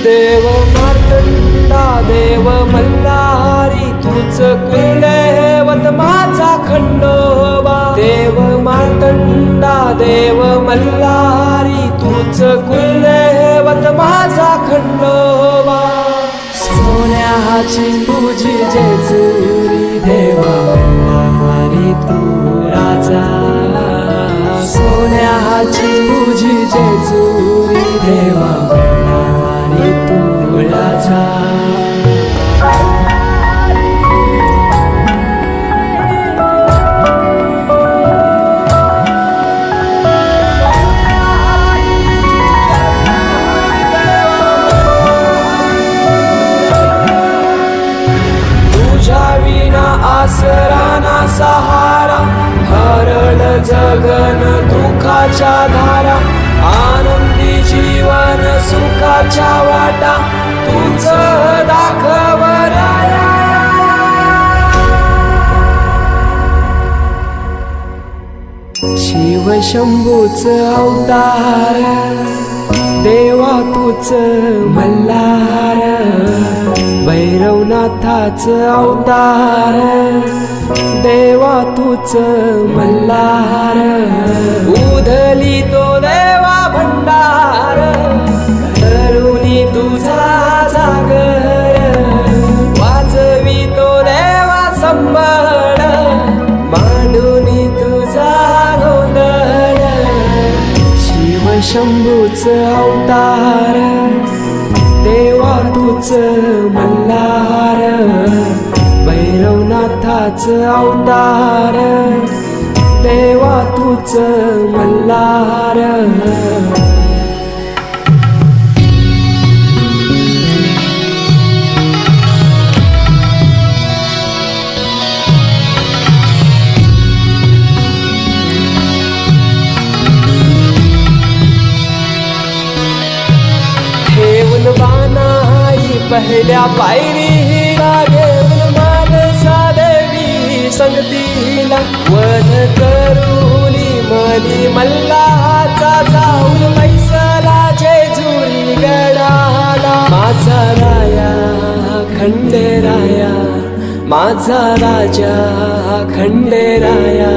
देव मार्तंडा देव मल्हारी तूच कुलदैवत माझा खंडोबा। देव मार्तंडा देव मल्हारी तूच कुलदैवत माझा खंडोबा। सोन्याची तुझी जेजुरी देवा मल्हारी तू राजा। सोन्याची तुझी जेजुरी देवा मल्हारी तू राजा। आसरा ना सहारा हरळ जगन दुःखाच्या धारा। आनंदी जीवन सुखाच्या वाटा तूच दाखव राया। शिव शंभूच अवतार देवा तूच मल्हार। भैरवनाथाच अवतार देवा तूच मल्हार। उधली तो देवा भंडार करुणी तुझा जागर। वाजवी तो देवा संबळ मांडुनी तुझा गोंधळ। शिव शंभूच अवतार देवा तूच मल्हार। भैरवनाथाच अवतार देवा तूच मल्हार। ठेवून बाणाई पहिल्या पायरीला घेऊन मानसा देवी संगतीला। वध करुनी मनी मल्हाचा जाऊन बैसला जेजुरी गडाला। माझा राया खंडेराया माझा राजा खंडेराया।